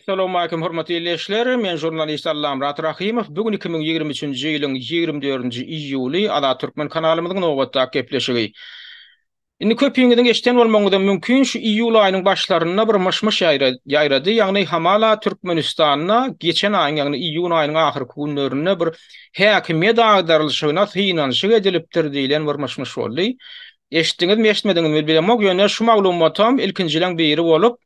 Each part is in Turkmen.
Assalamu alaykum hormatly izleyijiler. Men jurnalist Allam Murat Rahimov. Bugün 2023-nji ýylyň 24-nji iýuly Ala-Türkmen kanalymyzyň nowatda gepleşigi. Indi köpüňizden geçten bolmagyňyz mümkin şu iýul aýynyň başlaryna bir myş-myş ýaýrady. Ýagny hamala Türkmenistanyna geçen aýyň ýagny iýul aýynyň ahyrky günlerinde bir häkimiýet agdarlyşyna synanşyk edilipdir diýilen bir myş-myş boldy. Eşitdiňizmi, eşitmediňizmi bilemok, ýöne şu maglumatam ilkinjilen biri bolup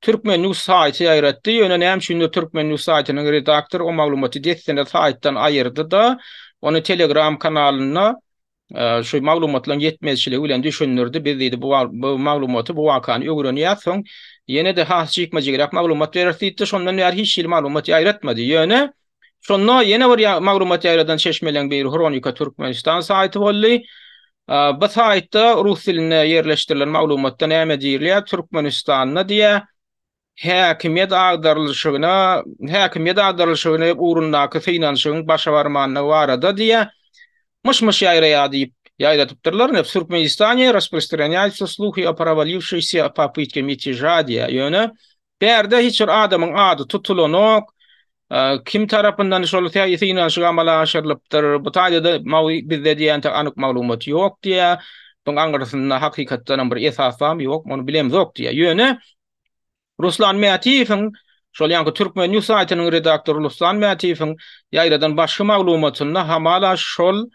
Türkmen News saýty ýaýratdy. Ýöne näme üçin Türkmen News saýtynyň redaktor o maglumaty detsende saýtdan aýyrdy da onu Telegram kanalyna şu maglumatlaryň ýetmezçiligi bilen düşünürdi. Biz diýdi bu maglumaty bu wakany öwrenýär soň ýene de has çykmajyk maglumat berýärdi. Şondan ýa hiç ýyl maglumat ýaýratmady. Ýöne şonda ýene bir maglumat ýaýradan çeşmelen bir Hronika Türkmenistan saýty boldy. Bu saýtda rus diline ýerleşdirilen maglumatda näme diýilýär? Türkmenistanyna diýe häkimiýet agdarlyşygyna urundaky synanşygyň başa barmanyna barada diýe myş-myş ýaýratypdyrlar. Türkmenistане распространяются слухи о провалившейся попытке мятежа diýe. Ýöne berde hiç bir adamyň ady tutulanok, kim tarapyndan şol synanşyg amala aşyrylypdyr. Bu taýda bizde diýen anyk maglumat ýok diýe. Buň aňyrsynda hakykatdan bir esasam ýok, muny bilemzok diýe. Ýöne Ruslan Mätiýewiň şol ýa-ni Türkmen News saýtynyň redaktory Ruslan Mätiýewiň ýaýradan başga maglumatynda hamala şol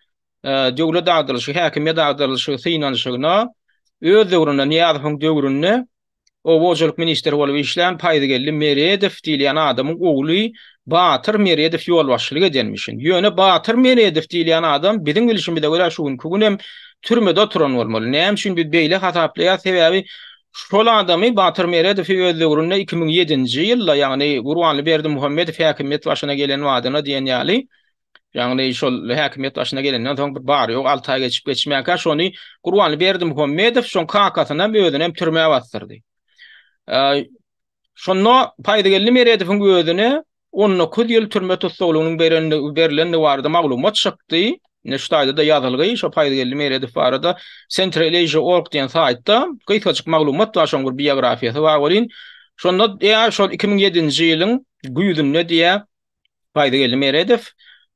döwlet agdarlyşy, häkimiýet agdarlyşy synanşygyna öz döwründen ýa-da döwründe o Wojuluk ministeri bolup işleýän Paýdygelli Meredew diýilen adamyň ogly Batyr Meredew ýol başçylyk edenmişin. Ýöne Batyr Meredew diýilen adam biziň bilişimizde göre şu gün türmede oturan bolmaly. Näme üçin biz beýle hataplaýar sebäbi şol adamy Batyr Meredew öz döwründe 2007-nji ýylda ýagny Gurbanly Berdimuhammedow häkimiýet başyna gelen wadyna diýen ýaly ýagny şol häkimiýet başyna gelenden soň bir bar ýok 6 ay geçipmäkä şonu Gurbanly Berdimuhammedow şoň kakasyna özüne türmäge bastyrdy. Şonda Paýdygelli Meredewiň özüne 19 ýyl türme tutsagynyň berilenini barada maglumat çykdy. Neştaýda da ýazylgy şo Paýdygelli Meredew barada Central.org diýen saýtda gyýsaçyk maglumat bar, şoň bir biografiýasy bar bolýan. Şonda şol 2007-nji ýylyň güýdünde diýe Paýdygelli Meredew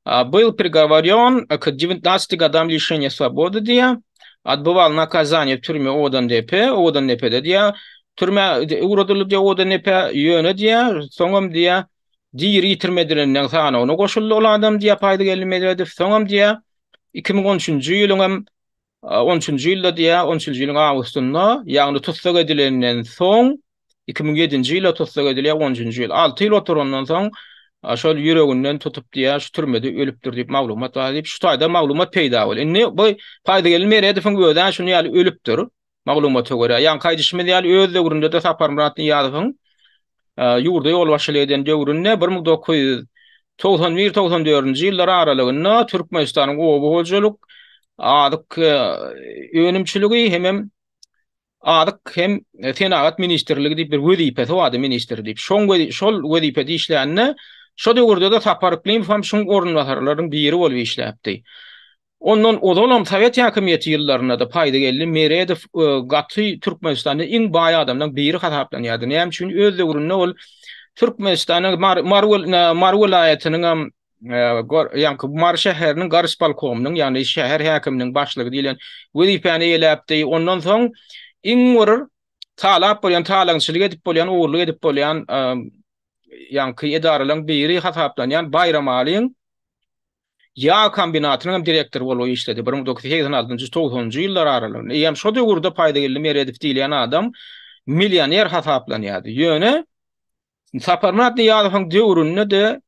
был приговорен к 19 годам лишения свободы diýe. Отбывал наказание в тюрьме Оденепе diýe. Türme uğradylyp diýe Odenepe ýöne diýe. Soňam diýe diýir ýitirmedirinden sanawyna goşuldy ol adam diýe Paýdygelli Meredew. Soňam diýe 2013-nji ýylyň 13-nji ýylda diýe 13-nji ýylyň awgustynda ýagny tutsak edilenden soň 2007-nji ýylda tutsak edilýär 10-njy ýyl 6 ýyl oturandan soň şol ýüreginden tutup diýe şu türmede ölüpdir diýip maglumat alyp şu taýda maglumat peýda bol. Indi bu Paýdygelli Meredewiň göwden şunu ýaly ölüpdir maglumata görä. Ýa-ni kaýdyşmy ýaly öz döwründe de Sapar Muratlyň ýadygyň ýurda ýol başçylyk eden döwründe 1991-94-nji ýyllar aralygynda Türkmenistanyň oba boljeluk adyk önümçiligi hem Senagat ministrligi diýip bir wezipesi wady minister diýip şol wezipede işleýänne şo döwürde de Sapar Klimfam şoň orunbaşarlaryň biri bolup işläpdi. Ondan odalam Sovet häkimiýeti ýyllaryna da Paýdygelli Meredew gaty Türkmenistanyň iň baý adamlaryň biri hataplanýardy. Näme üçin öz döwründe ol Türkmenistanyň Mar welaýatynyň ýa-ni Mar şäheriniň Garys polkomynyň ýagny şäher häkiminiň başlygy diýilen wezipany eläpdi. Ondan soň iň bir talap bolýan, talaňçylyk edip bolýan, uğurlyk edip bolýan ýa-ni edaralaryň biri hataplanýan Bayram Alyň ýa kombinatynyň direktory bolup işledi 1986-90-njy ýyllar aralygynda. Ýa şo döwürde Paýdygelli Meredew diýilen adam millioner hataplanýardy. Ýöne Sapar Muratlyň ýadygyň döwründe de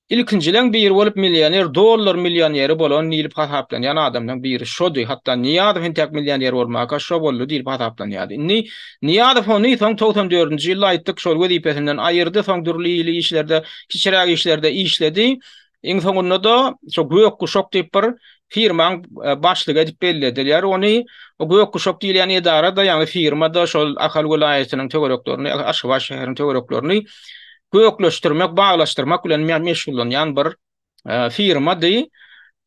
ilkinjilen bir bolup $1 millioneri bolan ýylyp hataplanýan adamlaryň biri şody. Hatda Niýadow tek millioner bolmaka şo boldy diýip hataplanýardy. Niýadow ony 94-nji ýylda aýtdyk şol wezipesinden aýyrdy, soň durly işlerde, kiçiräk işlerde işledi. Iň soňunda da şo Göýek Kuşak diýip bir firmaň başlygy edip bellädiler. Ony o Göýek Kuşak diýilen edara da ýa-ni firmada şol Ahal welaýatynyň töwereklerini, Aşgabat şäheriniň töwereklerini göýekleşdirmek, baglaşdyrmak bilen meşgullanýan bir firmady.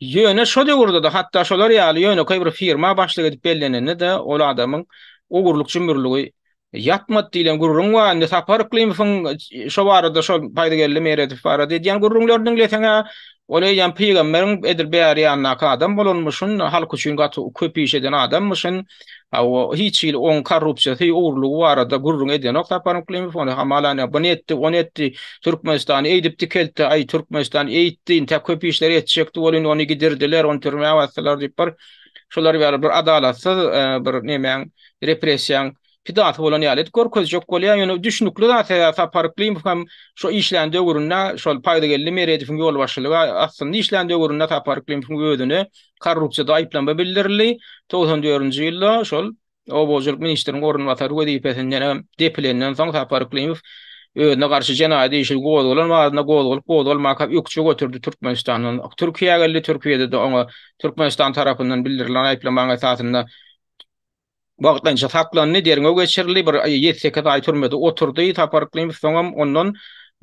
Ýöne şo döwürde de hatda şolar ýaly ýöne bir firma başlygy edip bellenende de ol adamyň ogurluk jümürlügi yatmat diýilen gurrun wa inde sapar klimfun şo barada şo paýda geldi meret fara diýen gurrunlardyň leteňe olay ýan peýgamberiň edir beýari ýanna adam bolanmyşyn halk üçin gaty köp iş eden adammyşyn o hiç il on korrupsiýa hy uğurlugy barada gurrun eden ok sapar klimfun hamalana bonetdi onetdi Türkmenistan eýdipdi keldi ay Türkmenistan eýtdi tek köp işleri etjekdi bolyn ony gidirdiler on türme awatlar diýip şolar bir adalatsyz bir nemeň repressiýaň pidat bolan ýalet gorkoz jok bolýan ýöne düşnükli zat saparklym hem şo işlende gurunna şol paýda geldi meredifin ýol başlygy aslynda işlende gurunna saparklym ödüni korrupsiýada aýplanma bildirildi 94-nji ýylda şol Obojuluk ministriniň orunbasary wezipesinden deplenden soň saparklym ödüne garşy jenaýat işi goýulan wagtynda goýulmak ýokçy götürdi Türkmenistanyň Türkiýe geldi Türkiýede de oňa Türkmenistan tarapyndan bildirilen aýplamaň esasynda wagtynça saklanny derine geçirildi bir 7-8 ay türmede oturdy taparklym soňam ondan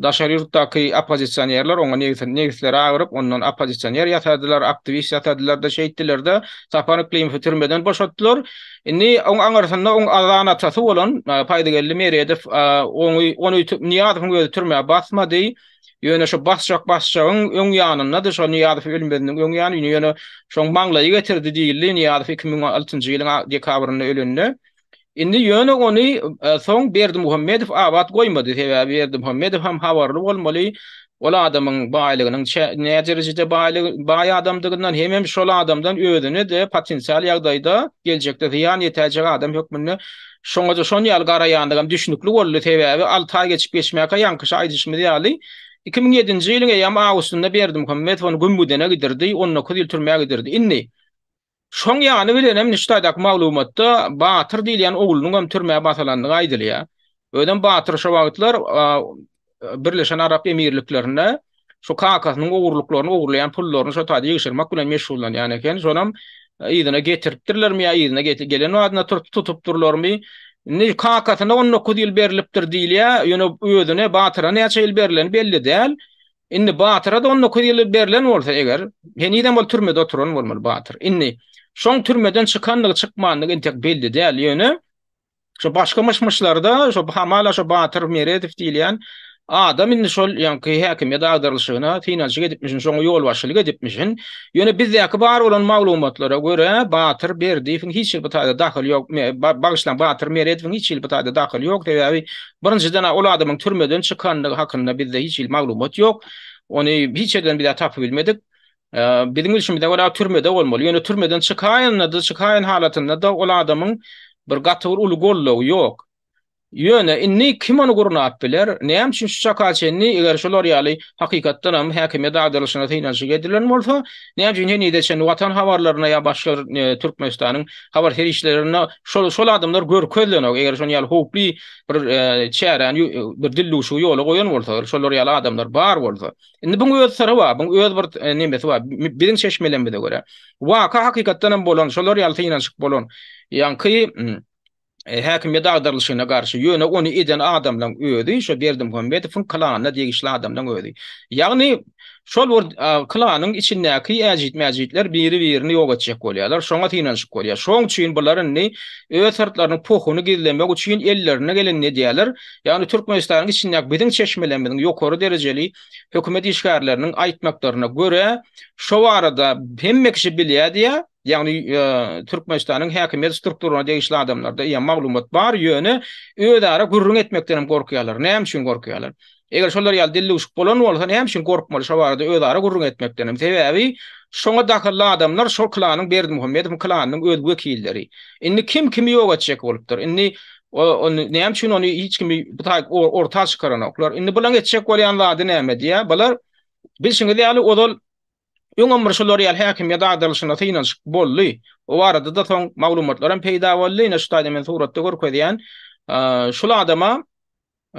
daşary ýurtdaky oppozisionerler oňa negisleri agyryp ondan oppozisioner ýasadylar aktivist ýasadylar da şeýtdiler de taparklym türmeden boşatdylar inni oň aňarsynda oň azanatsy bolan paýda geldi meredip ony niýatyň türme basmady ýöne şo basşagyň öň ýanyna da şo niýaty ölümden öň ýany ýöne şoň maňlaýy getirdi diýildi niýaty 2006-njy ýylyň dekabryna ölünni indi ýöne ony soň Berdi Muhammedow awat goýmady sebäbi Berdi Muhammedow hem habarly bolmaly ola adamyň baýlygynyň näderejede baý adamdygyndan hem şol adamdan ödüni de potensial ýagdaýda geljekde ziyan ýetäjek adam hökmünde şoňa şon ýal garaýandygam düşnükli boldy sebäbi 6 ay geçip geçmäke ýankyşy aýdyşmy diýýärli 2007-nji ýylyň ýam awgustynda Berdi Muhammedow ony Gümbüdene gidirdi, 19 ýyl türmäge gidirdi. Inni şoň ýany bilen hem nişdaýdak maglumatda Batyr diýilen oglunyň hem türmäge basalandygy aýdylýar. Öden Batyr şo wagtlar Birleşen Arap Emirliklerine şo Kakasynyň ogurlyklaryny ogurlayan pullaryny şo taýda ýygşyrmak bilen meşgullanýan eken. Şonam ýygyna getiripdirlermi ýa ýygyna gelen wadyna tutup durlarmy? Ne Kakasyna 19 ýyl berilipdir diýilýär. Ýöne ödüne Batyra näçe ýyl berilen belli däl. Indi Batyra da 19 ýyl berilen bolsa eger, heniden bol türmede oturan bolmaly Batyr. Indi şoň türmeden çykanlygy çykmanlygy entek belli däl ýöne. Şo başga myşmyşlarda şo hamala şo Batyr Meredif diýilýän adam indi şol ýanky häkimiyet agdarlyşygyna finansiýa gidipmişin, şoňa ýol başçylyk edipmişin. Ýöne bizdäki bar bolan maglumatlara görä Batyr Berdiýewiň hiç bir taýda daxil ýok, bagyşlan Batyr Merediewiň hiç bir taýda daxil ýok diýäbi. Birinjiden ol adamyň türmeden çykanlygy hakynda bizde hiç maglumat ýok. Ony hiç eden bir tapy bilmedik. Bizim işimizde ola türmede bolmaly. Ýöne türmeden çykaýan halatynda da ol adamyň bir gatyr uly gollugy ýok. Ýöne inni kim onu gurunap biler? Näme üçin şu çakaçenni eger şolar ýaly hakykatdan hem häkimiyet agdarlyşyna finansiýa edilen bolsa, näme üçin heni deşen watan habarlaryna ýa başga Türkmenistanyň habar herişlerine şol adamlar görkezlenok eger şonu ýaly howply bir çären bir dilluşy ýola goýan bolsa, şolar ýaly adamlar bar bolsa. Indi bu öz sara bar, bu öz bir nemesi bar. Biziň şeşmelenmede görä. Waka hakykatdan hem bolan şolar ýaly finansiýa bolan ýanky häkimiyet agdarlyşyna garşy ýöne ony eden adamlaň öýdi, şo Berdi Muhammedowyň klanyna degişli adamlaň öýdi. Ýagny şol klanyň içindäki äjit-mäjitler biri-birini ýok etjek bolýarlar, şoňa finansiýa bolýar. Şoň üçin bularyny öz sırtlarynyň pohuny gizlemek üçin ellerine gelen ne diýerler? Ýagny Türkmenistanyň içindäki biziň çeşmelenmediň ýokary derejeli hökümet işgärleriniň aýtmaklaryna görä, şo arada hemme kişi bilýär diýär. Yani Türkmenistanyň häkimiyet strukturyna degişli adamlarda ýa maglumat bar ýöne öýdara gurrun etmekden gorkýarlar. Näme üçin gorkýarlar? Eger şolar ýaly dilli uşuk bolan bolsa näme üçin gorkmaly şo barada öýdara gurrun etmekden? Sebäbi şoňa dakylly adamlar şol klanyň Berdi Muhammedowyň klanynyň öz wekilleri. Indi kim kimi ýok etjek bolupdyr. Indi näme üçin ony hiç kimi orta çykaranoklar. Indi bulan etjek bolýanlar ady näme diýär? Bular bilşiňiz ýaly odal Ýöňem şolar ýaly häkimiyet agdarlyşyna finansiýa bolly. O arada da soň maglumatlaryň peýda boldy. Näçe taýda men suratda görkezýän şol adama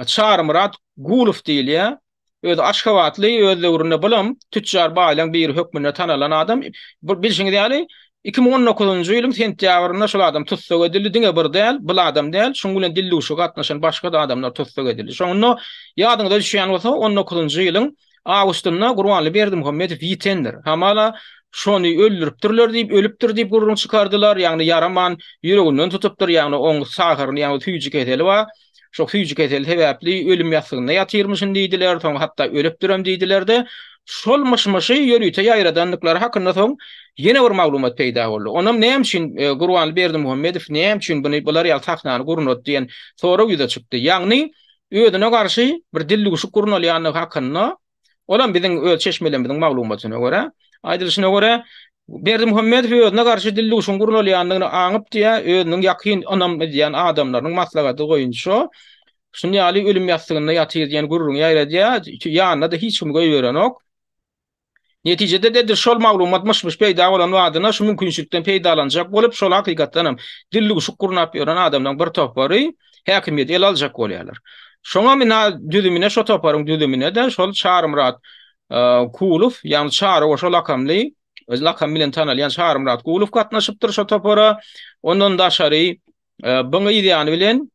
Çar Murat Gulov diýilýär. Öz Aşgabatly öz döwründe bilim tüccar baýlaň bir hökmüne tanalan adam. Bilşiňiz ýaly 2019-njy ýylyň sentýabryna şol adam tutsak edildi diňe bir däl, bu adam däl, şoň bilen dilli uşak gatnaşan başga da adamlar tutsak edildi. Şoňda ýadyňda düşýän bolsa 19-njy ýylyň Awgustynda Gurbanly Berdi Muhammedow ýitendir. Hamala şonu öldürüpdirler diýip ölüpdir diýip gurrun çykardylar. Ýagny yaraman ýüreginden tutupdyr, ýagny oň saharyny ýagny tüýjük eteli we şo tüýjük eteli sebäpli ölüm ýasygyna ýatyrmyşyn diýdiler, soň hatda ölüpdirem diýdiler-de. Şol myşmyşy ýörüýte ýaýradanlyklar hakynda soň ýene bir maglumat peýda boldy. Onam näme üçin Gurban Berdimuhammedow näme üçin bular ýa taxnany gurnot diýen sora ýüze çykdy. Ýagny ödüne garşy bir dilli guşuk gurnalýany hakynda olam biziň öz çeşmelerimiziň maglumatyna görä, aýdylyşyna görä Berdimuhammedow ödüne garşy dilli guşuk gurnalýanyny aňyp diýe özüniň ýakyn onam diýen adamlaryň maslahaty goýundy şo. Şunu ýaly ölüm ýasygyna ýatyr diýen gurrun ýaýradýa, ýanyna da hiç kim goýberen ok. Neticede de şol maglumat myşmyş peýda bolan wadyna şu mümkinçilikden peýdalanjak bolup şol hakykatdanam dilli guşuk gurnap ýören adamdan bir topary häkimiýet el aljak bolýarlar. Şoňa mena düzümine şo toparyň düzümine de şol Çarmyrat Kulov ýa-ni Çara şol akamly öz lakam bilen tanalýan Çarmyrat Kulov gatnaşypdyr şo topara. Ondan daşary buňa ýa-ni bilen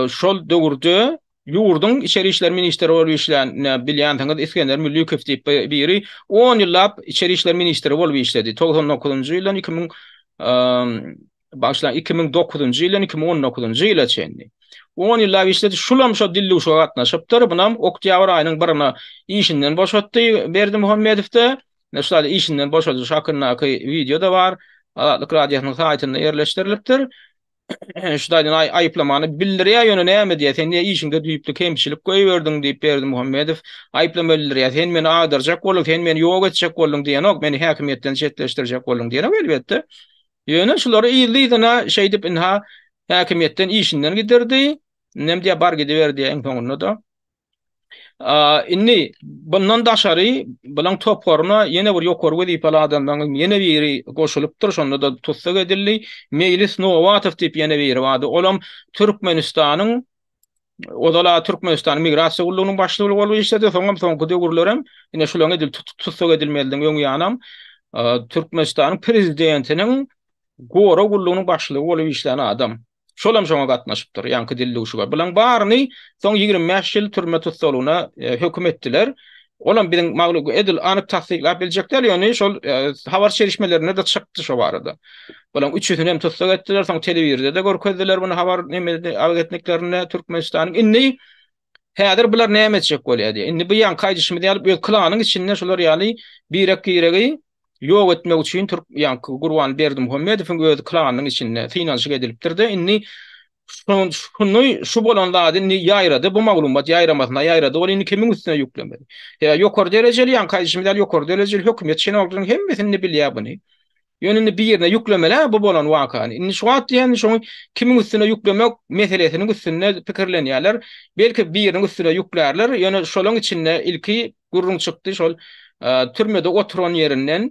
şol döwürde Ýurdun İçeri İşler Ministeri bolup işleýän bilýän taňyz İskender Müllükew diýip biri 10 ýyllap İçeri İşler Ministeri bolup işledi. 99-njy ýyldan 2009-njy ýyldan 2019-njy ýyla çenli. 10 ýyllap işledi. Şulam şo dilli uşaga gatnaşypdyr. Bunam oktýabr aýynyň 1-nä işinden boşatdy Berdimuhammedow-da. Näşe işinden boşady şakynnaky video da bar. Alatlyk radiosynyň saýtyna ýerleşdirilipdir. Şudaýdan aýyplamany bildirýär ýöne näme diýe sen niýe işiňde düýüpli kemçilik goýberdiň diýip Berdimuhammedow aýyplama bildirýär. Sen meni agdarjak boldun, sen meni ýok etjek boldun diýen ok, meni häkimiýetden çetleşdirjek boldun diýen elbetde. Ýöne şulary ýylydyna şey diýip inha häkimiýetden işinden giderdi. Nem diýe bar gidiberdi en soňunda da. Inni bundan daşary bilen toparna ýene bir ýokary wezipaly adamdan ýene biri goşulypdyr, şonda da tutsak edildi. Mejlis Nowatow diýip ýene biri wady. Olam Türkmenistanyň odala Türkmenistan migrasiýa gullugynyň başlygy bolup işledi. Soňra gurlarym ýene şolaň edil tutsak edilmelidiň öňü ýanam Türkmenistanyň prezidentiniň gora gullugynyň başlygy bolup işleýän adam. Şolam şoňa gatnaşypdyr, ýanky dilli uşuga. Bilen baryny soň 25 ýyl türme tutsalyna hökm etdiler. Olam biziň maglumy edil anyk tasdiklap biljekler, ýöne şol habar çelişmelerine de çykdy şo barada. Bilen 300-nü hem tutsak etdiler, soň telewizionda da görkezdiler bunu habar nemede agetniklerine Türkmenistanyň. Inni häzir bular näme etjek bolýar diýe. Inni bu ýan kaýdyşmy diýip bir klanyň içinde şolar ýaly birek-giregi ýok etmek üçin ýa Gurban Berdimuhammedowyň öz klanynyň içinde finansiýa edilipdir-de. Inni şu bolanlady ýaýrady, bu maglumat ýaýramasyna ýaýrady, ol inni kimiň üstüne ýüklemeli. Ýokary derejeli ýa kaýdyşmylar ýokary derejeli hökümet şeňaglaryň hemmesini bilýär buny. Ýönünde bir ýerine ýüklemeli, bu bolan wakany. Inni şu wagt ýa-ni şoň kimiň üstüne ýüklemek meselesiniň üstüne pikirlenýärler. Belki bir ýeriniň üstüne ýüklerler, ýöne şolaň içinde ilki gurrun çykdy şol türmede oturan ýerinden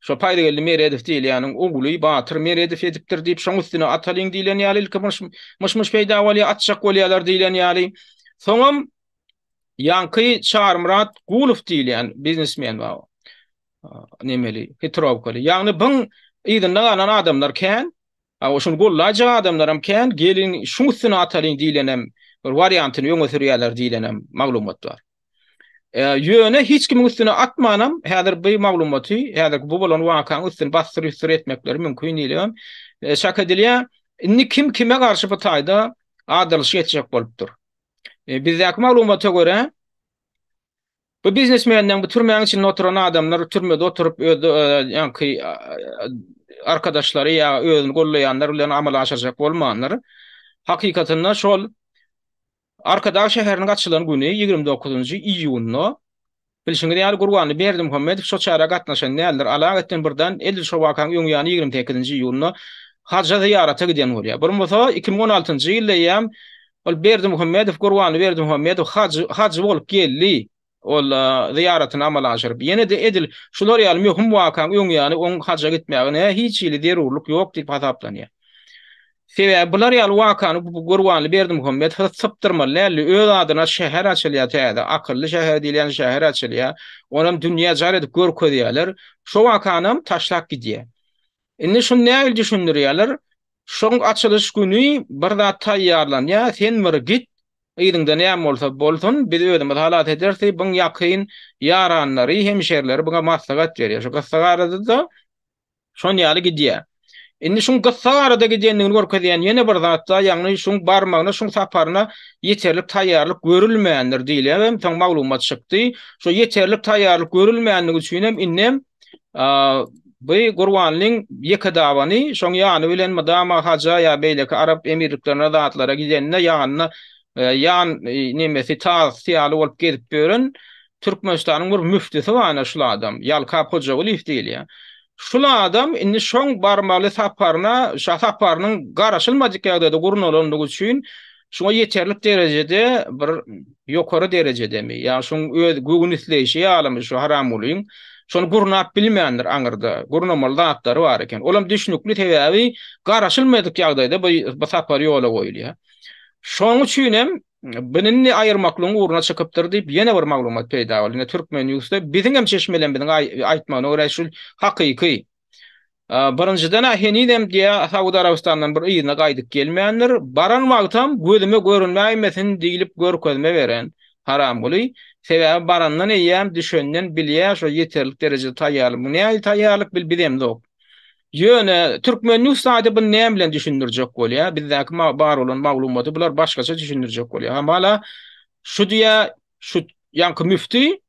şo paýdagelli Meredew diýilýäniň ogly Batyr Meredew edipdir diýip şoň üstüne atalyň diýilen ýaly ilki myş peýda bolýar, atjak bolýarlar diýilen ýaly. Soňam ýanky Çarmyrat Kulov diýilen biznesmen bar. Nemeli, Petrovkaly. Ýagny bu ýygyna galan adamlar kän, şol gollaja adamlar hem kän, gelin şu üstüne atalyň diýilenem bir wariantyny öňe sürýärler diýilenem maglumat bar. Ýöne hiç kim üstüne atmanam, häzir bu maglumaty, häzir bu bolan wakaň üstüne bastyryp etmekleri mümkin diýilim. Şak edilýär, inni kim kime garşy bu taýda adalşy etjek bolupdyr. Bizdäki maglumata görä, bu biznesmenden bu türmeň içinde oturan adamlar türmede oturup ýa-ni arkadaşlary ýa özüni gollaýanlar bilen amal aşyrjak bolmanlar. Hakykatynda şol Arkadaş şäheriniň açylan güni 29-njy iýunna bilşiňiz ýaly Gurban Berdimuhammedow şo çara gatnaşan näler alagatdan birden edil şo wakaň ýöňýany 28-nji iýunna hajja ziýarata giden bolýar. Bir bolsa 2016-njy ýylda ýam ol Berdimuhammedow Gurban Berdimuhammedow haj bolup geldi. Ol ziýaratyny amal aşyryp ýene de edil şular ýaly möhüm wakaň ýöňýany oň hajja gitmägine hiç ýyly derurluk ýok diýip hasaplanýar. Sebäbi bular ýaly wakany bu Gurban Berdimuhammedow saptyrmaly, öz adyna şäher açylýar täze, akylly şäher diýilen şäher açylýar. Onam dünýä jar edip görkezýärler. Şo wakanam taşlap gidýär. Indi şunu näme düşündirýärler? Şoň açylyş güni bir zat taýýarlanýar, sen bir git, ýygyňda näme bolsa bolsun biz özümiz halat ederse buň ýakyn ýaranlary hemşerleri buňa maslahat berýär. Şu gyssagarada da şon ýaly gidýär. Indi şun gyssagarada gidýändigini görkezýän ýene bir zatda ýagny şun barmagyna şun saparyna ýeterlik taýýarlyk görülmeýändir diýilýär. Hem taň maglumat çykdy. Şo ýeterlik taýýarlyk görülmeýändigi üçin hem innem bu Gurbanlyň ýeke dawany şoň ýany bilen madama haja ýa beýleki Arap Emirliklerine zatlara gidende ýanyna ýan nemesi taýýarly bolup gelip beren Türkmenistanyň bir müftisi bar şol adam. Ýalka Hojaguly diýilýär. Şol adam indi şoň barmaly saparyna, şa saparynyň garaşylmajyk ýagdaýda gurnulandygy üçin şoňa ýeterlik derejede bir ýokary derejedemi ýa şoň öz güýgün isleýişi ýalymy şu haram bolyň şonu gurnap bilmeýändir aňyrda gurnamaly zatlary bar eken. Olam düşnükli täwäbi garaşylmaýdyk ýagdaýda bu sapary ýola goýulýar. Şoň üçin hem bunny aýyrmaklygyň uğruna çykypdyr diýip ýene bir maglumat peýda boldy. Türkmen ýüzde biziň hem çeşmelen biziň aýtmagyna görä şol hakyky. Birinjiden henidem diýe Saudi Arabistandan bir ýyna gaýdyp gelmeýändir. Baran wagtam gözüme görünmäýmesin diýilip görkezme beren haram boly. Sebäbi barandan eýäm düşünden bilýär şo ýeterlik derejede taýýarlyk. Bu näme taýýarlyk bilmem zok. Ýöne Türkmen ýüzde bu näme bilen düşündirjek bolýar. Bizdäki bar bolan maglumaty bular başgaça düşündirjek bolýar. Hamala şu diýe şu ýanky müfti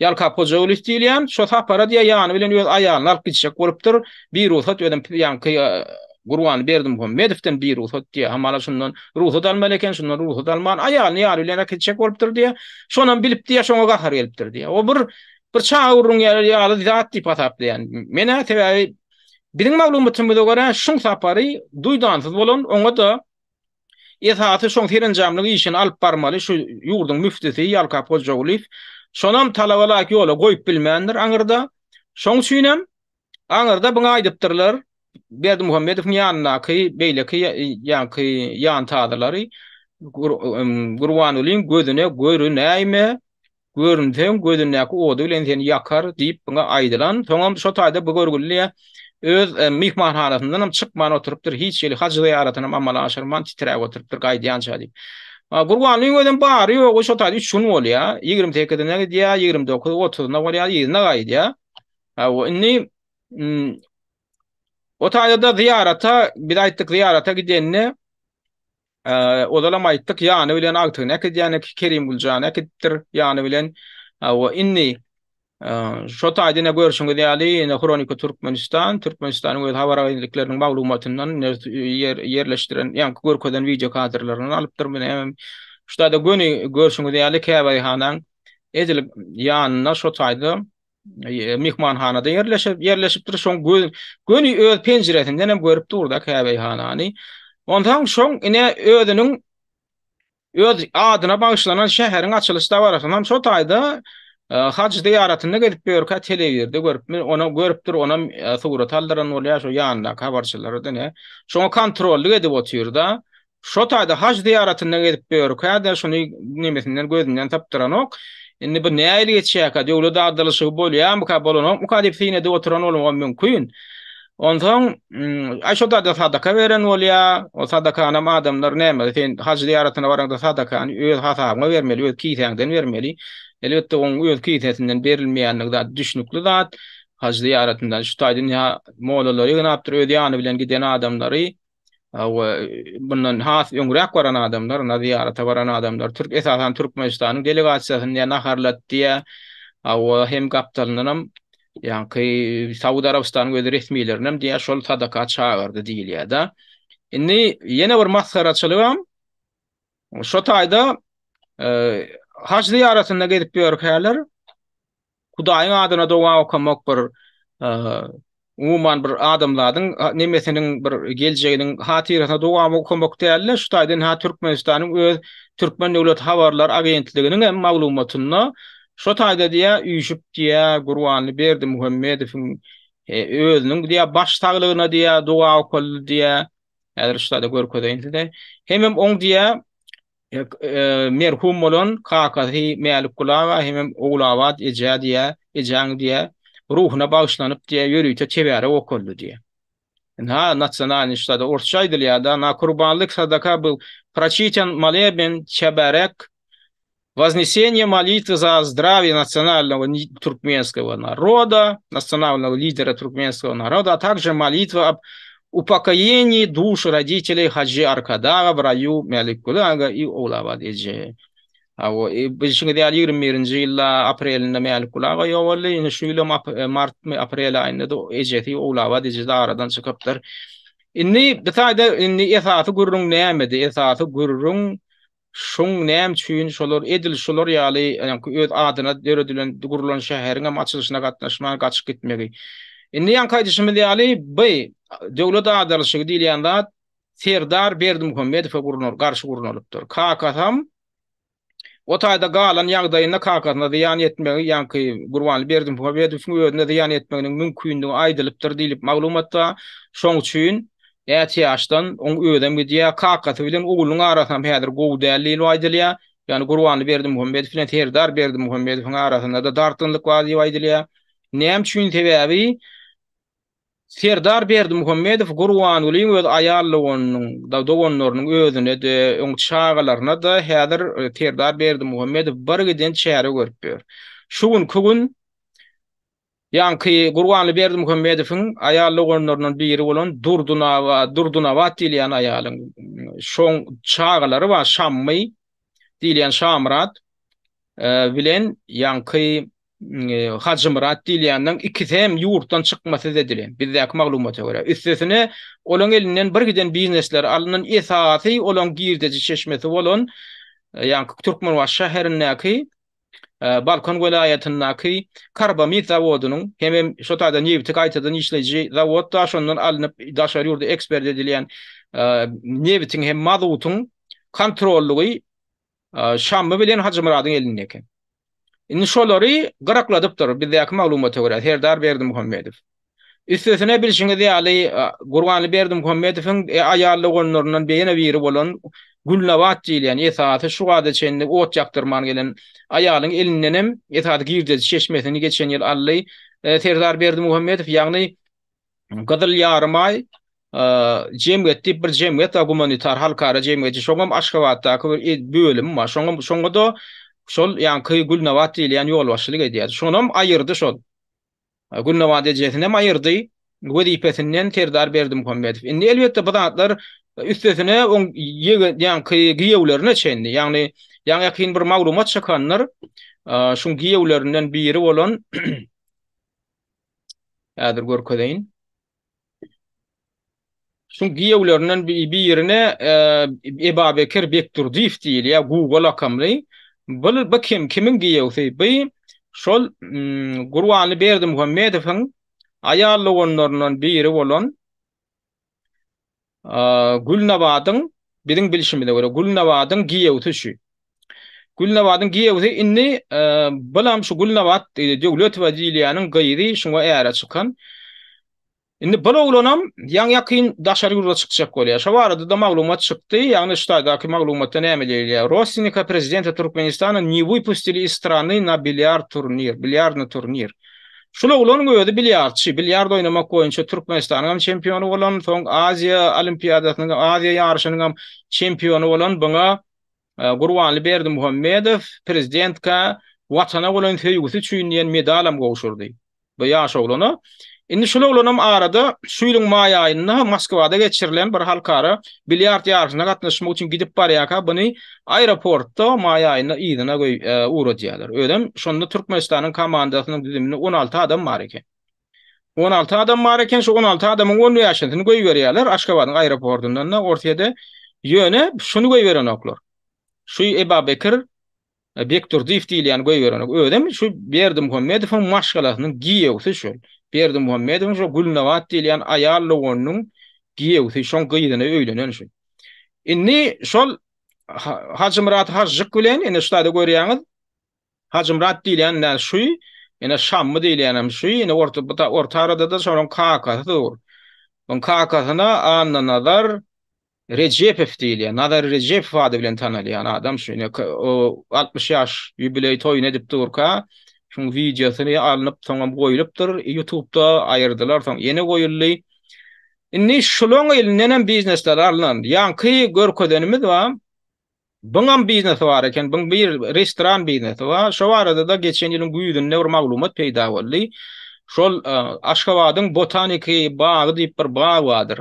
Ýalka Hojaguly diýilýär. Şo sapara diýe ýany bilen öz aýalyny alyp gitjek bolupdyr. Bir ruhsat ödem ýanky Gurban berdim Muhammedowden bir ruhsat diýe. Hamala şundan ruhsat almaly eken, şundan ruhsat alman aýalyny ýary bilen gitjek bolupdyr diýe. Şondan bilip diýe şoňa gahar gelipdir diýe. O bir çağırryň ýaly zat diýip atapdy ýani. Mene täwäbi biziň maglumatymyza görä şoň sapary duýdansyz bolan oňa da esasy şoň serenjamlygy işini alyp barmaly şu ýurduň müftisi Ýalka Hojaguly şonam talabalar ýola goýup bilmeýändir aňyrda. Şoň üçin hem aňyrda buňa aýdypdyrlar. Berdi Muhammedowyň ýanynaky beýleki ýanky ýan taýdalary Gurbanulyň gözüne görünäýme, görünsem gözündäki odu bilen seni ýakar diýip buňa aýdylan. Soňam şo taýda bu görgülliýe öz mihmanhanasyndan çykman oturypdyr. Hiç ýeli hac ziýaratyna amala aşyrman titräp oturypdyr gaýdýança diýip. Gurbanlyň öden bary ýok, şo taýda 3 gün bolýar. 28-de gidýär, 29-30-da bolýar, ýygyna gaýdýar. O inni o taýda ziýarata, bir aýtdyk ziýarata gidenne odalam aýtdyk ýany bilen agtyna gidýän Kerim Guljana gitdir ýany bilen. O inni şo taýda ne görüşüňiz ýaly, ne Kronika Türkmenistanyň öz habar agentlekleriniň maglumatyndan ýerleşdiren ýa görkezden video kadrlaryny alypdyr. Men şu taýda göni görüşüňiz ýaly Käbäýhanaň edil ýanyna şo taýda mihmanhanada ýerleşipdir. Şoň göni öz penjeresinden hem görüp durda Käbäýhanany. Ondan şoň ine özüniň öz adyna bagyşlanan şäheriň açylyş dabarasyndan şo taýda hac ziýaratyna gelip berkä telewizerde görüp ona görüpdir, ona surat aldyran bolýar şo ýanyna habarçylardan şoňa kontrolly edip otyrda. Şo taýda hac ziýaratyna gelip berkä de şonu nemesinden gözünden tapdyran ok. Indi bu näýe geçýär? Döwlet adalysy bolýar, bu ka bolanok, bu ka diýip sine de oturan bolmagy mümkin. Ondan aşoda da sadaka veren bolýar. O sadakany adamlar näme? Sen hac ziýaratyna baranda sadakany öz hasabyna bermeli, öz kiýsäňden bermeli. Elbetde oň öz kiýsesinden berilmeýänligi zat düşnükli zat. Hac ziýaratyndan şu taýdan ýa mollary ýanapdyr öz ýany bilen giden adamlary. Bundan has öňrek baran adamlar, ziýarata baran adamlar, esasan Türkmenistanyň delegasiýasyny naharlatdy. Hem gapdalynam ýa-ni Saudi Arabistanyň öz resmiýetlerinem diýär şol sadaka çağırdy diýilýär da. Indi ýene bir maskaraçylygam şo taýda hac ziýaratyna gelip berkäler Hudaýyň adyna doga okamak bir umuman bir adamlaryň nemesiniň bir geljeginiň hatyrasyna doga okamak diýerler. Şu taýdan ha Türkmenistanyň öz Türkmen döwlet habarlar agentliginiň hem maglumatyna şo taýda diýär üýşüp diýär Gurbanly berdi Muhammedowyň özüniň diýär baş saglygyna diýär doga okul diýär. Häzir şu taýda görkezýände hem oň diýär merhum bolan kakasy Mälik Gulawa hem Oglawa ejä diýär, ejaň diýär ruhuna bagyşlanyp diýär ýörüýte çebäre okuldy diýär. Ha nasyonalny ştada orçaydyl ýa-da na kurbanlyk sadaka bu прочитан молебен чебарек вознесение молитвы за здравие национального туркменского народа, национального лидера туркменского народа, а также молитва об упокоении душ родителей Хаджи Аркадага в раю Меликулага и Улава Деже. Awo birisini de 21-nji ýylda aprelinde Mälkulaga ýowaldy. Ýene şu ýyl mart aprel aýynda da ejeti Ulaba diýdi aradan çykypdyr. Inni bitaýda inni esasy gurrun nämedi? Esasy gurrun şoň näm üçin şolar edil şolar ýaly öz adyna döredilen gurulan şäheriniň açylyşyna gatnaşmak, gaçyp gitmegi. Inni ýankaýdyşymy ýaly bu döwlet adarlyşygy diýilýände Serdar Berdimuhammedow gurrunor, garşy gurrunulypdyr. Kakasam o taýda galan ýagdaýynda kakasna diýan etmegi ýanky Gurbanly Berdimuhammedowyň özüne diýan etmeginiň mümkinligi aýdylypdyr diýilip maglumatda. Şoň üçin ýa-da ýaşdan oň ödem gidýär kakasy bilen oguluň arasynda häzir gowy dälil aýdylýar. Ýani Gurbanly Berdimuhammedow bilen Serdar Berdimuhammedowyň arasynda da dartynlyk bar diýip aýdylýar. Näme üçin sebäbi? Serdar Berdimuhammedow Gurbanlyň öz aýallygynyň da dogonlarynyň özüne de oň çağalaryna da häzir Serdar Berdimuhammedow bir giden çäre görüp ber. Şu gün ýanky Gurbanly Berdimuhammedowyň aýallygynyň biri bolan Durdunawat diýilýän aýalyň şoň çağalary we Şammy diýilýän Şamrat bilen ýanky Hacımrat diýilýänden ikisem ýurtdan çykmasy edilen. Bizdäki maglumata görä. Üstesine olaň elinden bir giden biznesler alynan esasy olaň girdici çeşmesi bolan ýanky Türkmenbaş şäherindäki Balkan welaýatynyňky karbamid zawodynyň hem şo taýda nefti gaýtadan işleji zawod da şondan alınıp daşary ýurda ekspert edilen neftiň hem mazutyň kontrollugy Şammy bilen Hacımratyň elindäki. Inni şolary garakladypdyr bizdäki maglumata görä Serdar Berdimuhammedow. Üstesine bilşiňiz ýaly Gurbanly Berdimuhammedowyň aýallygynyň beýene biri bolan Gulnawat diýilýän esasy şu wada çenli ot ýaktyrman gelen aýalyň elinden hem esasy girdi çeşmesini geçen ýyl ally Serdar Berdimuhammedow ýagny gadal ýarmay jemgyýet bir jemgyýet humanitar halkara jemgyýet şoňam Aşgabatdaky bir bölüm bar. Şoňa da şol ýanky Gulnawat diýilýän ýolbaşçylyk edýär. Şonam aýyrdy şol. Gulnawat ejesine aýyrdy. Wezipesinden Serdar Berdimuhammedow. Indi elbetde bu zatlar üstesine on ýanky giýewlerine çendi. Ýagny ýaňy bir maglumat çakanlar şu giýewlerinden biri bolan häzir görkedeýin. Şu giýewlerinden birine Ebabekir Bekturdiýew diýilýär, Google akamly. Bu kimin giýewsi? Bu şol Gurbanly Berdimuhammedowyň aýallygynyň biri bolan Gulnawatyň biziň bilişimizde görä Gulnawatyň giýewsi şu. Gulnawatyň giýewsi inni bilam şu Gulnawat döwlet we diýilýäniň gyýry şoňa äre çykan. Indi bu oglanam ýakyn daşary ýurda çykjak bolýar. Şo barada da maglumat çykdy. Ýagny ştaýdaky maglumatda näme diýilýär? Rossiya prezidenti Türkmenistana не выпустили из страны на бильярдный турнир. Şol oglan öýde bilyardçy, bilyard oynamak boýunça Türkmenistanyň çempionu bolan, soň Aziya olimpiadasynyň, Aziya ýarşynyň çempionu bolan buňa Gurbanly Berdimuhammedow prezidentka watana bolan söýgüsü üçin medalam gowşurdy. Bu ýaş oglana. Indi şol oglanam arada şu ýylyň maý aýynda Moskwada geçirilen bir halkara bilyard ýarşyna gatnaşmak üçin gidip barýaka, buny aeroportda maý aýyna ýygyna uğradýarlar. Ödem şonda Türkmenistanyň komandasynyň düzüminde 16 adam bar eken. 16 adam bar eken, şu 16 adamyň 10 ýaşyny goýberýärler Aşgabatyň aeroportundan ortaýa ýöne şunu goýberen oklar. Şu Ebabekir Bekturdiýew diýilýän goýberen ödem şu Berdimuhammedowyň maşgalasynyň giýewsi şol. Berdimuhammedowyň şu Gulnawat diýilýän aýallygynyň giýewsi şoň gyýdyna öýlenen şu. Inni şol Hacımrat Hajjyk bilen ene ştada görýäňiz. Hacımrat diýilýän şu ene Şammy diýilýän şu ene orta arada da şoň kakasy dur. On kakasyna Annanazar Recepov diýilýär. Nazar Recepov ady bilen tanylýan adam şu ene 60 ýaş ýubiley toýun edip durka. Şoň videosyny alınıp soňra goýulypdyr. YouTube'da aýyrdylar, soň ýene goýuldy. Inni şulon elinden biznesler alınan yankı görködenimiz var. Bunun biznesi var eken, bunun bir restoran biznesi var. Şu arada da geçen yılın güýdünde bir maglumat peýda boldy. Şol Aşgabatyň botaniki bagy diýip bir bag bardyr.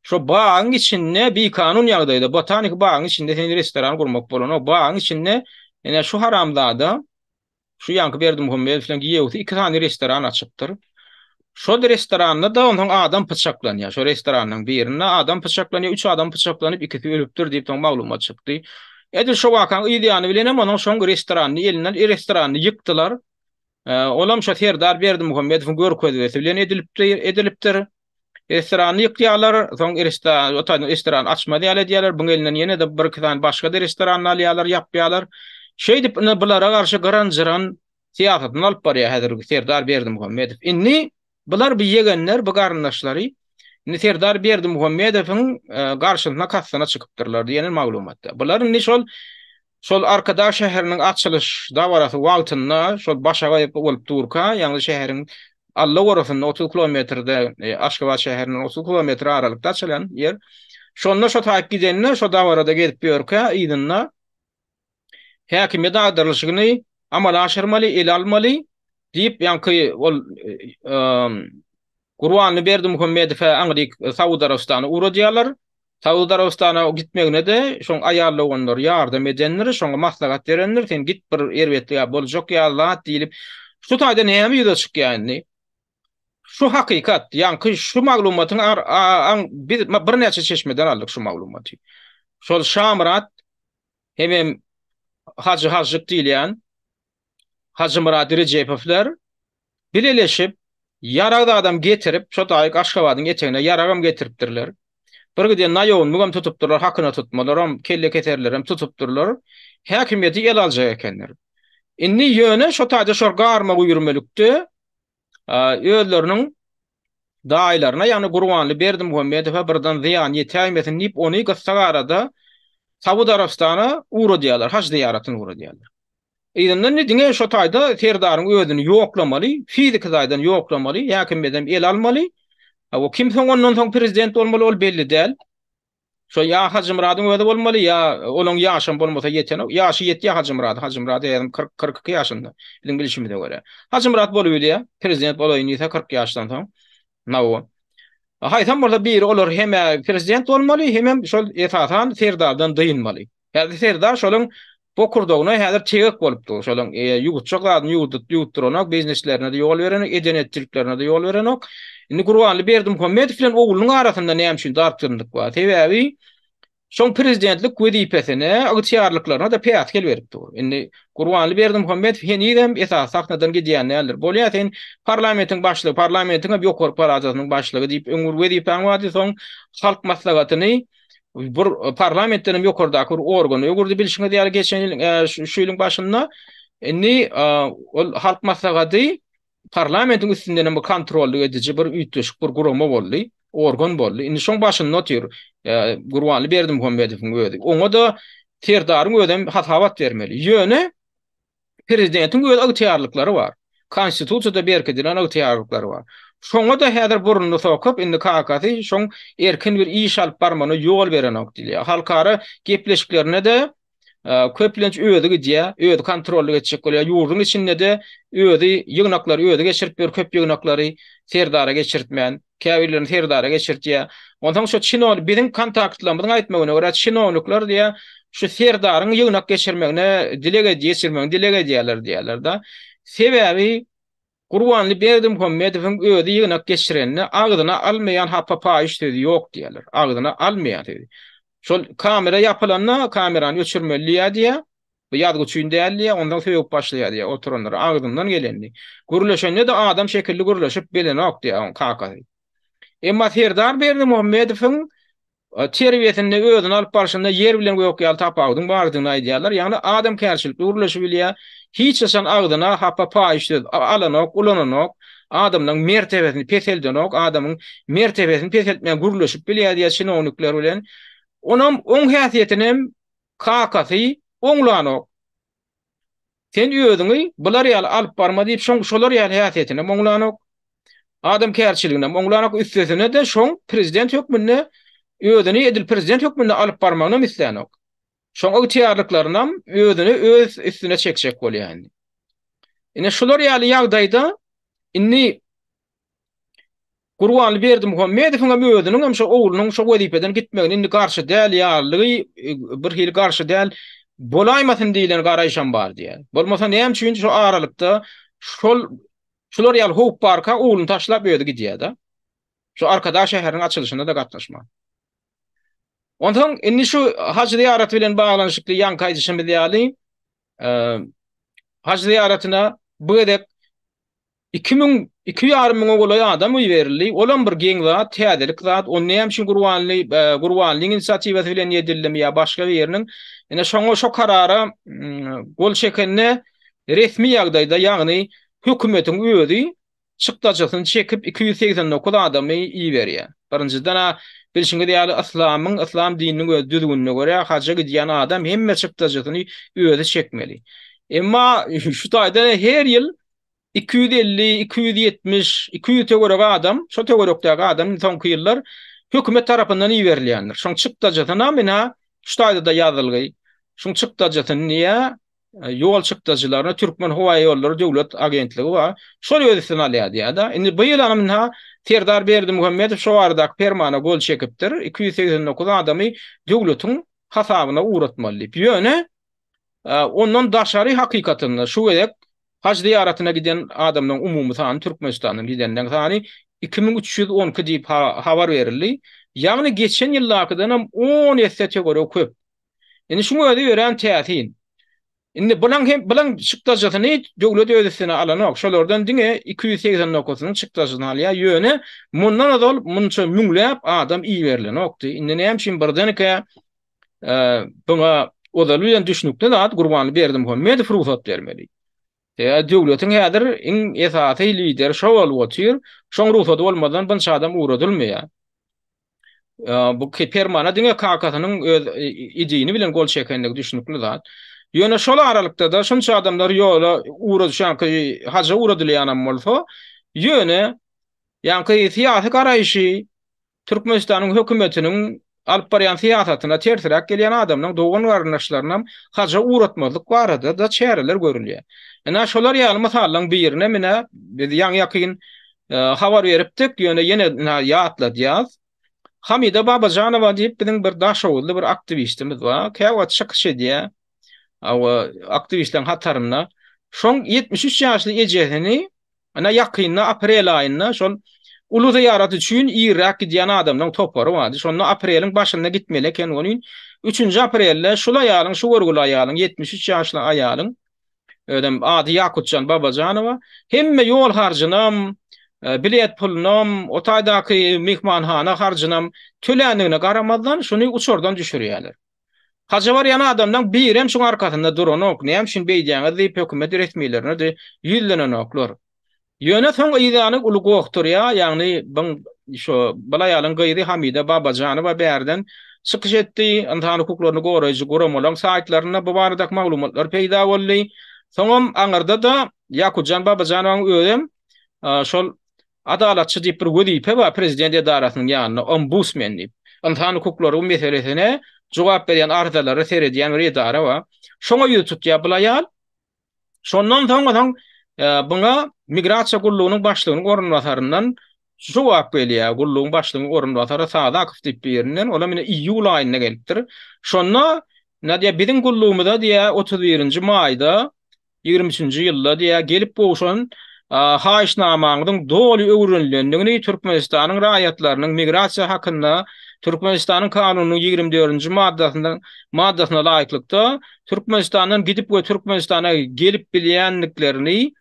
Şo bagyň içinde bir kanun ýagdaýda botanik bagyň içinde sen restoran gurmak bolan, o bagyň içinde ene şu haramdada şu ýanky Berdimuhammedow bilen giýewdi iki tane restoran açypdyr. Şo restoranda da onun adam pıçaklanýar. Şo restoranyň birinde adam pıçaklanýar, 3 adam pıçaklanyp ikisi ölüpdir diýip taň maglumat çykdy. Edil şo wakaň ýa-ni bilen hem onun şoň restoranyny elinden restoranyny ýykdylar. Olam şo Serdar Berdimuhammedow görkezdi bilen edilipdir. Restoranyny ýykýarlar, soň restoran açma diýerler, buň elinden ýene de bir katan başga da restoranlar alýarlar, ýapýarlar. Şey dip bulara garşy garanjyran siýasatyny alyp barýar häzirki Serdar Berdimuhammedow. Inni bular bir yegenler, bu garyndaşlary. Inni Serdar Berdimuhammedowyň garşysyna kassasyna çykypdyrlar diýen maglumatda. Bular inni şol arkada şäheriniň açylyş dawarasy wagtyna şol başa gaýyp bolup durka, ýani şäheriň Allah gorasynda 30 kilometrde Aşgabat şäheriniň 30 kilometr aralykda açylan ýer. Şonda şo taýyp gidenler şo dawarada gelip ýörkä ýygyna häkimiýet agdarlyşygyny amala aşyrmaly, el almaly diýip ýanky ol Gurbanly Berdimuhammedow aňdyk Saudi Arabistany uradýarlar. Saudi Arabistana gitmegine de şoň aýarlaganlar, ýardam edenler, şoňa maslahat berenler, sen git bir erwetli boljak ýa diýilip şu taýda näme ýüze çykýany? Şu hakykat, ýani şu maglumatyň bir näçe çeşmeden aldyk şu maglumaty. Şol Şamrat hem Hacı Hacık diýilýän Hacı Murad Recepowler birleşip yaragda adam getirip şo taýyk Aşgabatyň etegine yaragam getiripdirler. Bir gide naýowun mugam tutupdyrlar, hakyna tutmalaram, kelle keterlerim tutupdyrlar. Häkimiýeti el aljak ekenler. Inni ýöne şo taýda şor garma güýürmelikde öýleriniň daýlaryna, ýani Gurbanly Berdimuhammedow birden ziýan ýetäýmesin diýip ony gyssagarada Saudi Arabistana uradýarlar, haç ziýaratyny uradýarlar. Ýa-ni diňe şo taýda Serdaryň özüni ýoklamaly, fizik taýdan ýoklamaly, häkimiýetem el almaly. O kim soň ondan soň prezident bolmaly, ol belli däl. Şo ýa Hacı Muradyň özi bolmaly, ýa olaň ýaşam bolmasa ýeten, ýaşy ýetdi Hacı Murad. Hacı Murad 42 ýaşynda. Bilen bilişimde görä. Hacı Murad bolýar, prezident bolýar 40 ýaşdan soň. Nawo. Haýsam bolsa biri olar hem prezident bolmaly, hem şol esatan Serdardan dyynmaly. Häzir Serdar şolaň bokurdogyna häzir çegek bolupdy. Şolaň ýugutçaklaryny ýugutdyranak, bizneslerine de ýol berenek, edenetçiliklerine de ýol berenek. Indi Gurbanly Berdimuhammedow bilen oğlunyň arasynda näme üçin dartyrlyk bar? Sebäbi şoň prezidentlik wezipesine, agtyarlyklaryna da peýat gel beripdi. Indi Gurbanly Berdimuhammedow henidem esas saknadan gidýän näler? Bolýar sen parlamentiň başlygy, parlamentiň ýokary parajatynyň başlygy diýip öňür wezipeň wadi soň halk maslagatyny bir parlamentden ýokardaky bir organ öňürde bilişiňe diýär geçen ýyl şu ýylyň başynda indi ol halk maslagaty parlamentin üstünden bu kontrollü edici bir üýtgeçik bir gurama boldy, organ boldy. Indi şoň başynda otyr Gurbanly Berdimuhammedowyň özi. Oňa da Serdaryň özüne hatabat bermeli. Ýöne prezidentiň öz agtyarlyklary bar. Konstitusiýada berkidilen agtyarlyklary bar. Şoňa da häzir burunny sokup indi kakasy şoň erkin bir iş alyp barmana ýol berenek diýär. Halkara gepleşiklerine de köplenç öýüdi gidýär, öýüdi kontrolly geçecek bolýar. Ýurdun içinde de öýüdi ýygnaklary öýüdi geçirip ber, köp ýygnaklary Serdara geçirtmän, käbirlerini Serdara geçirtýär. Ondan şu çinol bizim kontaktlarymyzyň aýtmagyna görä çinoluklar diýär, şu Serdaryň ýygnak geçirmegine dilege diýerler diýerler da. Sebäbi Gurbanly Berdimuhammedowyň öýüdi ýygnak geçirenini agdyna almaýan hapapa işledi ýok diýerler. Agdyna almaýan diýerler. Şol kamera ýapylanyna kamerany öçürmeli diýär. Bu ýadgyçyň däli, ondan söýüp başlaýar diýär. Oturanlar agdyndan gelendi. Gürleşende de adam şekilli gürleşip belenek diýär kakasy. Emma Serdar Berdimuhammedowyň terbiýetinde özüni alyp barşynda yer bilen göýük ýaly tapawdyň bardygyny aýdýarlar. Ýani adam kärçilikli gürleşip bilýär. Hiç esan agdyna hapapa işledi, alanak, ulananak, adamyň mertebesini peseldenek, adamyň mertebesini peseltmän gürleşip bilýär diýär şinownikler bilen. Onam on häsiýetinem kakasy oňlanok. Sen öýüňi bular ýaly alyp barma diýip şoňlar ýaly häsiýetinem oňlanok. Adam kärçiligine oňlanak üstesine de şoň prezident hökmünde ödüni edil prezident hökmünde alyp barmagyna mislenok. Şoň ygtyarlyklarynam ödüni öz üstüne çekjek bolýar. Ine şular ýaly ýagdaýda inni Gurbanly Berdimuhammedowyň hem özüniň hem şo oglunyň şo wezipeden gitmegini indi garşy däl ýalygy bir hili garşy däl bolaýmasyn diýilen garaýşan bar diýär. Bolmasa näme üçin şo aralykda şular ýaly howp barka ogluny taşlap öýde gidýär da. Şo arkada şäheriniň açylyşynda da gatnaşma. Ondan inni şu hac ziyaret bilen baglanyşykly ýanky aýdyşymyz ýaly hac ziyaretina bu edek 2000 ogulay adam uy berildi. Olan bir geň zat, täzelik zat, on näme üçin Gurbanlyň inisiativasy bilen ýedildi ýa başga bir ýeriniň ene şo karara gol çekenne resmi ýagdaýda ýagny hökümetiň özi çykdajasyny çekip 289 adamy iý berýär. Birinciden bilşiňe ýaly islam dininiň öz düzgünligine görä hajja gidýän adam hemme çykdajasyny özi çekmeli. Emma şu taýda her ýyl 250, 270, 200 töwerek adam, şo töwerekdäki adam soňky ýyllar hökümet tarapyndan iýerilýändir. Şoň çykdajasyna mena şu taýda da ýazylgy. Şoň çykdajasyny niýe ýol çykdajylaryna Türkmen Howa ýollary döwlet agentligi we şol ýöresini alýar da. Indi bu ýyl anamna Serdar Berdimuhammedow şo aradaky permana gol çekipdir. 289 adamy döwletiň hasabyna uğratmaly. Ýöne ondan daşary hakykatyny şu edek hac ziyaretine giden adamның umumy sany Türkmenistanyň gidenden sany 2312 diýip habar berildi. Ýagny geçen ýyllardan 10 ýette görä köp. Indi şuňa öýde ören täsin. Indi bilen çykdajasyny döwlet özüne alanok. Şolardan diňe 289-nyň çykdajasyny alýar. Ýöne mundan azal munça müňläp adam iý berilenokdy. Indi näme üçin birdenike buňa odaly bilen düşnükde zat Gurbanly Berdimuhammedow ruhsat bermeli. Döwletiň häzir iň esasy lider şo bolup otyr. Şoň ruhsat bolmadan bunça adam uğradylmaýar. Bu permana diňe kakasynyň öz idini bilen gol çekenlik düşnükli zat. Ýöne şol aralykda da şunça adamlar ýola uğradyşan haja uğradylýan bolsa, ýöne ýanky siýasy garaýşy Türkmenistanyň hökümetiniň alyp barýan siýasatyna tersirek gelýän adamnyň dogan garnaşlaryna haja uğratmalyk barada da çäreler görülýär. Ena şolar ýaly masallaň birine mene biz ýakyn habar beripdik, ýöne ýene ýatla diýaz. Hamida Babajanowa diýip biziň bir daşowly bir aktivistimiz bar. Käwat çykyş edýär. Aktivistlerin hatarına şoň 73 ýaşly ejesini ana ýakynda aprel aýynda şol ulu ziyaret üçin Irak gidýän adamlaryň topary bardy. Şonu apreliň başynda gitmeli eken onuň 3 aprelde şula ýalyň şu görgüli aýalyň 73 ýaşly aýalyň ödem ady Yakutjan Babajanowa hemme ýol harjynam bilet pulunam o taýdaky mehmanhana harjynam tölendigine garamazdan şonu uçurdan düşürýärler. Haja var yana adamdan birem şoň arkasynda duranok, näme üçin beýdýäňiz diýip hökümet resmiýetlerine de ýüzlenenoklar. Ýöne soň ýygyny uly gokturýar, ýagny şo balaýalyň gyýdy Hamida Babajanowa bärden çykyş etdi, insan hukuklaryny goraýjy goramalaryň saýtlaryna bu barada maglumatlar peýda boldy. Soňam aňyrda da Yakutjan Babajanowyň özüm şol adalatçy diýip bir wezipe we prezident edarasynyň ýanyna ombudsman diýip insan hukuklary meselesine jogap berýän arzalary seredýän bir edara we şoňa ýüz tutýar bulaýar. Şondan soň buňa migrasiýa gullugynyň başlygynyň ornwasaryndan jogap berýär. Gullugyň başlygynyň ornwasary Sadakow diýip berilen, ola mene iýul aýyna gelipdir. Şonda näde biziň gullugymyzda diýä 31-nji maýda 23-nji ýylda diýä gelip bolşan haýyşnamanyň doly öwrenilendigini Türkmenistanyň raýatlarynyň migrasiýa hakynda Türkmenistanyň kanunynyň 24-nji maddasyna laýyklykda Türkmenistanyň gidip we Türkmenistana gelip bilýänliklerini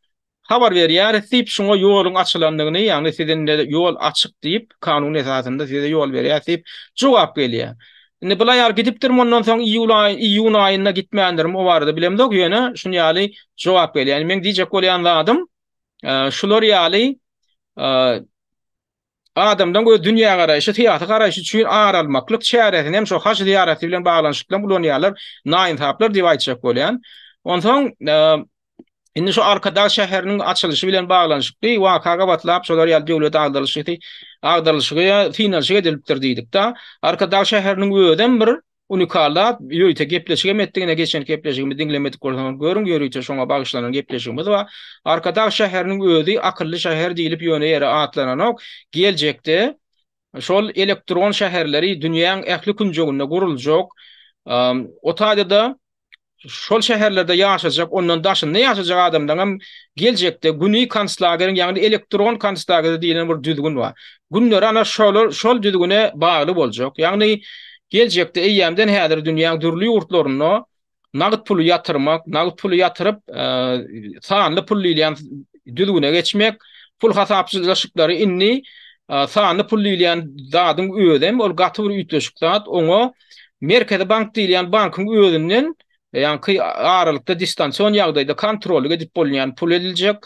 habar berýär. Diýip şoňa ýoluň açylandygyny, ýagny sizin ýol açyk diýip kanun esasında size ýol berýär diýip jogap gelýär. Indi bular gidipdir, ondan soň iýun aýyna gitmändirim o barada bilemdik, ýöne şunu ýaly jogap gelýär. Men diýjek bolýan adam şular ýaly adamdan göz dünýä garaýşy, tiýatry garaýşy üçin aralmaklyk çäresini hem şo haç ziýareti bilen baglanyşykla bulan ýalar naýynsaplar diýip aýtjak bolýan. Ondan soň Indi şu Arkadaş şäheriniň açylyşy bilen baglanyşykly wakaga batlap şolar ýaly döwlet agdarlyşyga finansiýa edilipdir diýdik-de. Arkadaş şäheriniň öýden bir unikallat ýöýte gepleşige metdigine geçen gepleşigimi dinlemedik bolsaňyz görüň ýöýte şoňa bagyşlanan gepleşigimiz we Arkadaş şäheriniň öýdi akylly şäher diýilip ýöne ýere atlananok geljekde şol elektron şäherleri dünýäň ähli künjeginde guruljak. O taýda şol şäherlerde ýaşajak, ondan daşynda ýaşajak adamdan hem geljekde güni kanslagering ýagny elektron kanslager diýilen bir düzgün bar. Günler ana şol düzgüne bagly boljak. Ýagny geljekde eýýämden häzir dünýäň dürli ýurtlaryna nagyt puly ýatyrmak, nagyt puly ýatyryp sanly pul ýylan düzgüne geçmek, pul hasapsızlaşyklary inni sanly pul ýylan zadyň öýdem ol gaty bir üýtgeşikdat oňa Merkezi Bank diýilen bankyň öýünden ýa-ni aralykda distansiýon ýagdaýda kontrol edip bolýan pul ediljek.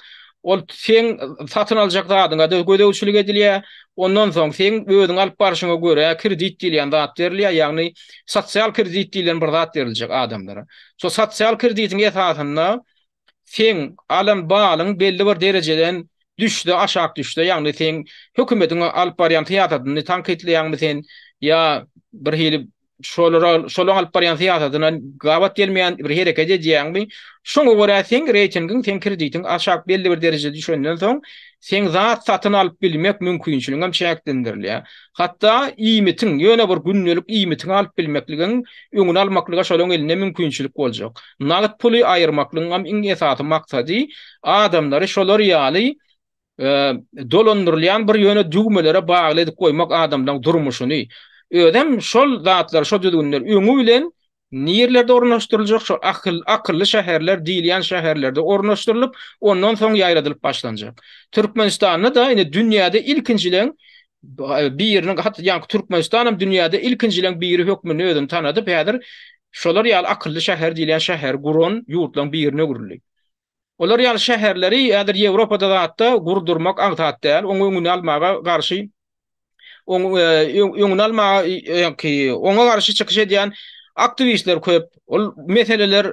Ol sen satyn aljak zadyňa da gödäwçilik edilýär. Ondan soň sen öýüň alyp barşyňa görä kredit diýilen zat berilýär, ýagny sosial kredit diýilen bir zat beriljek adamlara. So sosial kreditiň esasynda sen alan balyň belli bir derejeden düşdi, aşak düşdi. Ýagny sen hökümetiň alyp barýan tiýatradyny tankitleýärmi sen ýa bir hili şolar alyp barýan tiýatradyna gabat gelmeýän bir hereket edýärmi? Şoňa görä sen reytingin, sen kreditiň aşak belli bir derejede düşenden soň sen zat satyn alyp bilmek mümkinçiligim hem şäklendirilýär. Hatda iýmitiň, ýöne bir günnelik iýmitiň alyp bilmekligiň öňüni almaklyga şolaň eline mümkinçilik boljak. Nagyt puly aýyrmaklygyň hem iň esasy maksady adamlary şolar ýaly dolandyrylýan bir ýöne dügmelere bagly edip goýmak adamlaryň durmuşyny. Ödem şol zatlar, şol düzgünler öňü bilen nirlerde ornaşdyryljak, şol akylly şäherler diýilýän şäherlerde ornaşdyrylyp, ondan soň ýaýradylyp başlanjak. Türkmenistanda da ine dünýäde ilkinjilen biriniň hatda ýa-ni Türkmenistan hem dünýäde ilkinjilen biri hökmüni özüni tanadyp häzir şolar ýaly akylly şäher diýilen şäher guran ýurtlaryň birine guruly. Olar ýaly şäherleri häzir Ýewropada da hatda gurdurmak agtat däl, öňüni almaga garşy ona karşı çıkış edýän aktivistler köp. Ol meseleler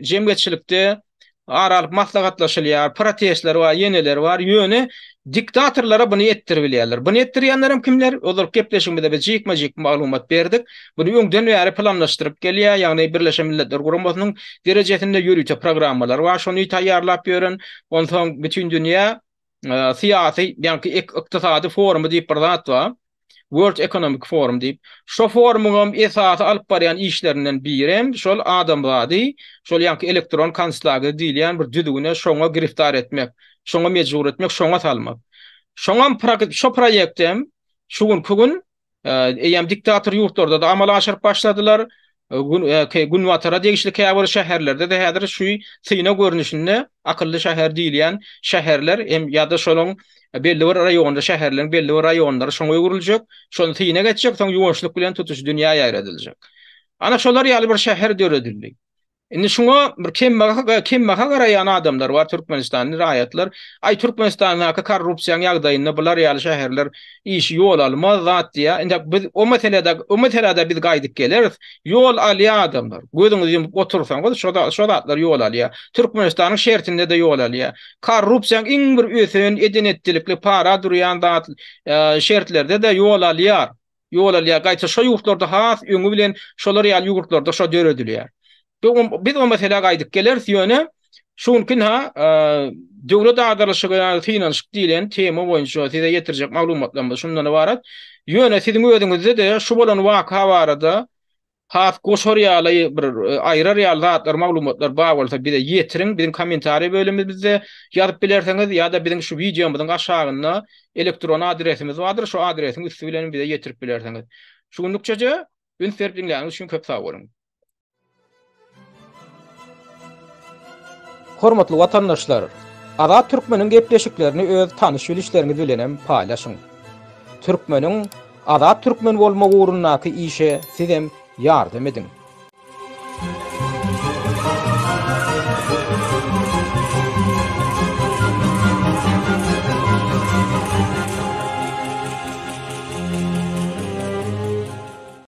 jemgyýetçilikde aralyp maslahatlaşylýar, protestler we ýeneler bar. Ýöne diktatorlara bunu etdirip bilýärler. Bunu etdirýänler hem kimler? Olar gepleşigimizde biz jikma-jik maglumat berdik. Bunu öňden bäri planlaşdyryp gelýär. Ýagny Birleşen Milletler Guramasynyň derejesinde ýürüýte programmalar we şonu taýýarlap ýören. Ondan soň bütün dünýä siyasi, ýa-ni iqtisady forumy diýip bir zat bar. World Economic Forum diýip. Şo forumyň esasy alyp barýan işlerinden biri şol adam zady, şol ýa-ni elektron kanslager diýilen bir düzgüne şoňa giriftar etmek, şoňa mejbur etmek, şoňa salmak. Şoňa şo proýektem şugun eýem diktator ýurtlarda da amala aşyryp başladylar. Günwatara degişli käbir şäherlerde de häzir şu syna görnüşinde akylly şäher diýilýän şäherler hem ýa-da şolaň belli bir raýonda şäherleriň belli bir raýonlary şoňa guruljak, şonu syna geçjek, soň ýuwaşlyk bilen tutuş dünýä ýaýradyljak. Ana şolar ýaly bir şäher döredildi. Indi şoňa bir kemmaga garaýan adamlar bar Türkmenistanyň raýatlar. Ay Türkmenistanyň korrupsiýa ýagdaýynda bular ýaly şäherler iş ýol almaz zat diýär. Indi biz o meselede biz gaýdyp geleriz. Ýol alýan adamlar. Gözüňizi ýumyp otursaňyz şo zatlar ýol alýar. Türkmenistanyň şertinde de ýol alýar. Korrupsiýa iň bir ösen edenetlikli para durýan zat şertlerde de ýol alýar. Ýol alýar. Gaýta şo ýurtlarda has öňü bilen şolar ýaly ýurtlarda şo döredilýär. Biz o mesele gaýdyp geleriz ýöne şunkin döwlet agdarlyşyga finansiýa diýilen tema boýunça size ýetirjek maglumatlar şundan ibaret. Ýöne siziň özüňizde de şu bolan waka barada has goşar ýaly bir aýrar ýaly zatlar maglumatlar bar bolsa bize ýetirin, bizim kommentariýa bölümimizde ýazyp bilerseňiz ýa-da bizim şu videomyzyň aşagynda elektron adresimiz bardyr, şu adresiň üstü bilen bize ýetirip bilerseňiz. Şuňlukçaja ünferpinläňiz üçin köp sag bolun. Hormatly watandaşlar, Azat Türkmeniň gepleşiklerini öz tanış bilişleriniz bilen paýlaşyň. Türkmeniň Azat Türkmen bolmak ugrundaky işe sizem ýardam edin.